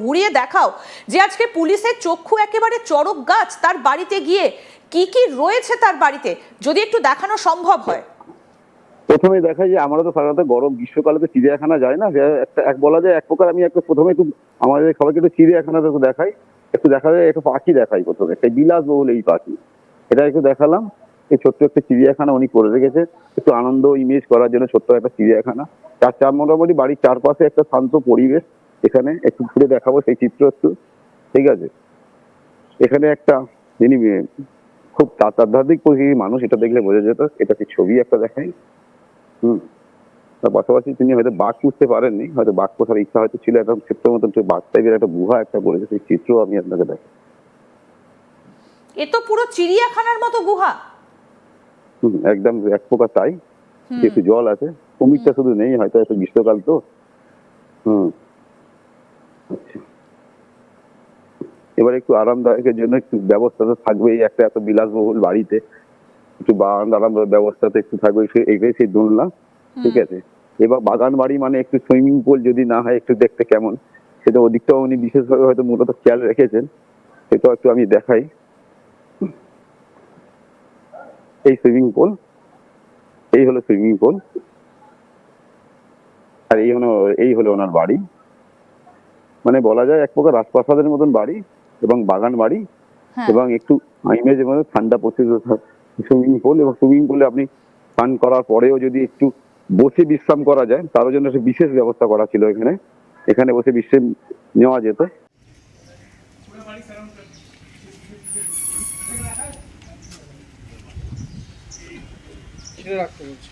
ঘুরিয়ে দেখাও যে আজকে পুলিশের চক্ষু একেবারে চড়ক গাছ তার বাড়িতে গিয়ে কি কি রয়েছে তার বাড়িতে, যদি একটু দেখানো সম্ভব হয়। প্রথমে দেখা যায় আমরা তো সাধারণত গরম গ্রীষ্মকালে তো চিড়িয়াখানা যায় না, এক বলা যায় এক প্রকার। আমি একটু প্রথমে একটু আমাদের সবাইকে একটু চিড়িয়াখানাতে একটু দেখাই, একটু দেখা যায় একটু পাখি দেখাই। প্রথমে একটা বিলাসবহুল এই পাখি, এটা একটু দেখালাম। এই ছোট্ট একটা চিড়িয়াখানা উনি করে রেখেছে একটু আনন্দ ইমেজ করার জন্য, ছোট্ট একটা চিড়িয়াখানা। চার মোটামুটি বাড়ির চারপাশে একটা শান্ত পরিবেশ, এখানে একটু ঘুরে দেখাবো সেই চিত্র একটু, ঠিক আছে। এখানে একটা যিনি খুব তাত্ত্বিক প্রকৃতির মানুষ, এটা দেখলে বোঝা যেত। এটাকে ছবি একটা দেখাই। তার পাশাপাশি তিনি হয়তো বাঘ পুষতে পারেননি, হয়তো বাঘ পোষার ইচ্ছা হয়তো ছিল, একটা ক্ষেত্রের মতন বাঘ টাইপের একটা গুহা একটা করেছে, সেই চিত্র আমি আপনাকে দেখাই। এ তো পুরো চিড়িয়াখানার মতো গুহা। একদম এক প্রকার তাই, একটু জল আছে, কুমিরটা শুধু নেই, হয়তো একটু গ্রীষ্মকাল তো। আচ্ছা, এবার একটু আরামদায়কের জন্য একটু ব্যবস্থা তো থাকবেই, একটা এত বিলাসবহুল বাড়িতে একটু আরামদায়ক ব্যবস্থা তো একটু থাকবে, এটাই সেই দোলনা, ঠিক আছে। এবার বাগান বাড়ি মানে একটু সুইমিং পুল যদি না হয় একটু দেখতে কেমন, সেটা ওদিকটাও উনি বিশেষভাবে হয়তো মূলত খেয়াল রেখেছেন, সেটাও একটু আমি দেখাই। এই সুইমিং পুল, এই হলো সুইমিং পুল, আর এই হলো ওনার বাড়ি। মানে বলা যায় এক প্রকার রাজপ্রাসাদের মতন বাড়ি এবং বাগান বাড়ি, এবং একটু ইমেজের মধ্যে ঠান্ডা প্রচুর সুইমিং পুল। এবং সুইমিং পুলে আপনি স্নান করার পরেও যদি একটু বসে বিশ্রাম করা যায়, তার জন্য একটা বিশেষ ব্যবস্থা করা ছিল এখানে, এখানে বসে বিশ্রাম নেওয়া যেত। রাখতে বলছি।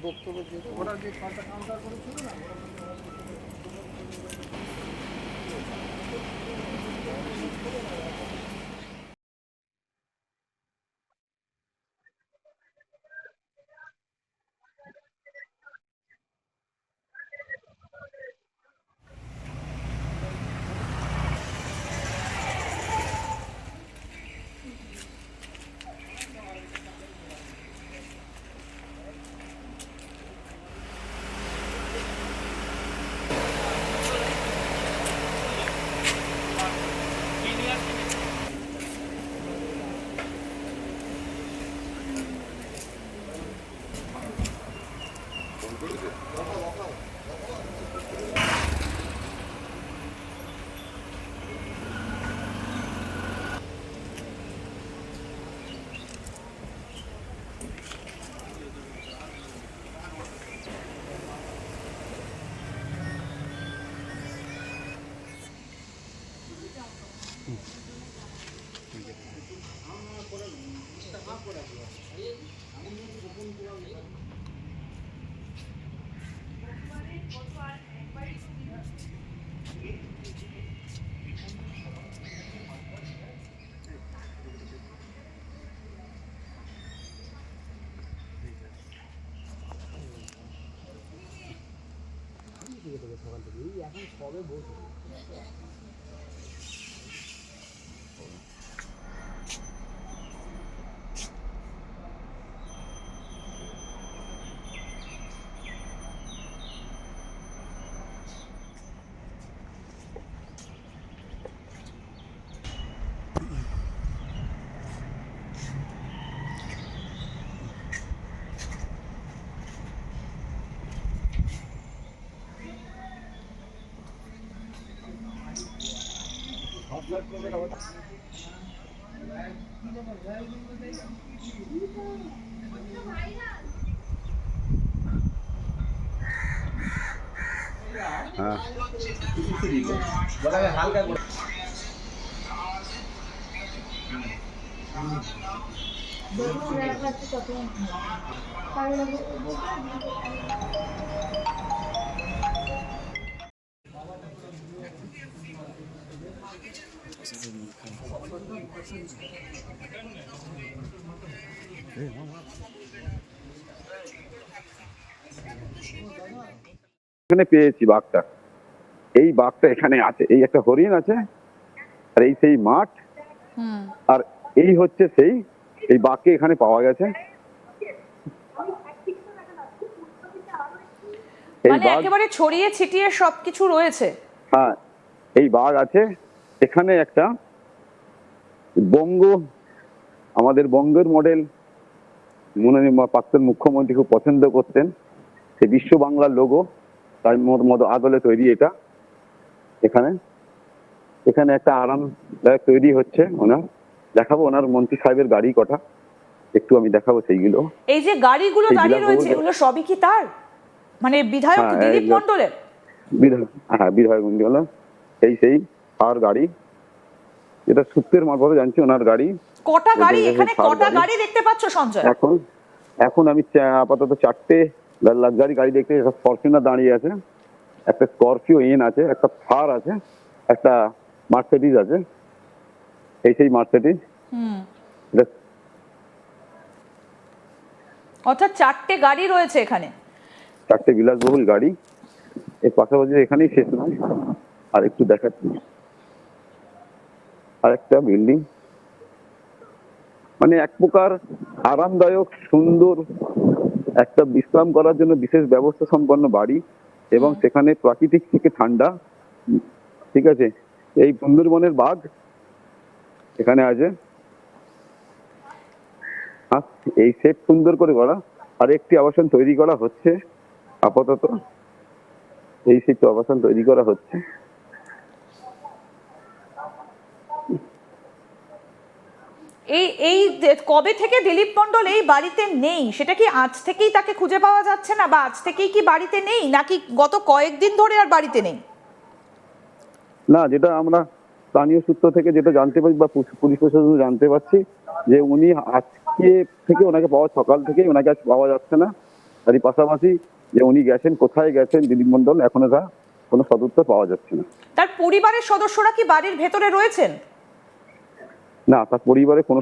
বক্তব্য দিয়ে ওরা যে কাউন্টার করেছিল না, সকাল থেকে এখন সবে বসে হ্যাঁ এখানে পেয়েছি বাঘটা, এই বাঘটা এখানে আছে, এই একটা হরিণ আছে, আর এই সেই মাঠ, হুম, আর এই হচ্ছে সেই, এই বাঘকে এখানে পাওয়া গেছে। এই মানে বাঘ, একেবারে ছড়িয়ে ছিটিয়ে সবকিছু রয়েছে। হ্যাঁ এই বাঘ আছে এখানে। একটা বঙ্গ, আমাদের বঙ্গের মডেল প্রাক্তন মুখ্যমন্ত্রী খুব পছন্দ করতেন, সেই বিশ্ব বাংলার লোগো, তার মতো আদলে তৈরি এটা। এখানে এখানে একটা আরামদায়ক তৈরি হচ্ছে ওনার, দেখাবো ওনার মন্ত্রী সাহেবের গাড়ি কটা, একটু আমি দেখাবো সেইগুলো। এই যে গাড়িগুলো এই দাঁড়িয়ে রয়েছে, বিলাসবহুল- এগুলো সবই কি তার, মানে বিধায়ক হ্যাঁ, দিলীপ এইগুলো- মণ্ডলের? হ্যাঁ বিধায়ক মন্ত্রী, সেই আর গাড়ি, যেটা সূত্রের মারফতে জানছি ওনার গাড়ি। কটা গাড়ি ওদের এখানে, সার কটা গাড়ি। গাড়ি দেখতে পাচ্ছ সঞ্জয়? এখন এখন আমি আপাতত 4টে লাক্সারি গাড়ি দেখতে, একটা ফরচুনার দাঁড়িয়ে আছে, একটা স্করপিও এন আছে, একটা থার আছে, একটা মার্সিডিজ আছে, এই সেই মার্সিডিজ। হুম, এটা অর্থাৎ 4টে গাড়ি রয়েছে এখানে। 4টে বিলাসবহুল গাড়ি। এর পাশাপাশি এখানেই শেষ নয়, আর একটু দেখাচ্ছি, আর একটা বিল্ডিং, মানে এক প্রকার আরামদায়ক সুন্দর একটা বিশ্রাম করার জন্য বিশেষ ব্যবস্থা সম্পন্ন বাড়ি, এবং সেখানে প্রাকৃতিক থেকে ঠান্ডা। ঠিক আছে, এই সুন্দরবনের বাঘ এখানে আছে, আর এই সেট সুন্দর করে করা, আর একটি আবাসন তৈরি করা হচ্ছে আপাতত, এই সেট আবাসন তৈরি করা হচ্ছে। এই এই কবে থেকে দিলীপ মণ্ডল এই বাড়িতে নেই, সেটা কি আজ থেকেই তাকে খুঁজে পাওয়া যাচ্ছে না, বা আজ থেকেই কি বাড়িতে নেই, নাকি গত কয়েকদিন ধরে আর বাড়িতে নেই? না, যেটা আমরা স্থানীয় সূত্র থেকে যেটা জানতে পারি বা পুলিশ প্রশাসন জানতে পারছি, যে উনি আজকে থেকে ওনাকে পাওয়া, সকাল থেকেই ওনাকে আজ পাওয়া যাচ্ছে না। তারই পাশাপাশি যে উনি গেছেন, কোথায় গেছেন দিলীপ মণ্ডল, এখনো তা কোনো সদুত্তর পাওয়া যাচ্ছে না। তার পরিবারের সদস্যরা কি বাড়ির ভেতরে রয়েছেন? না, তার পরিবারে কোনো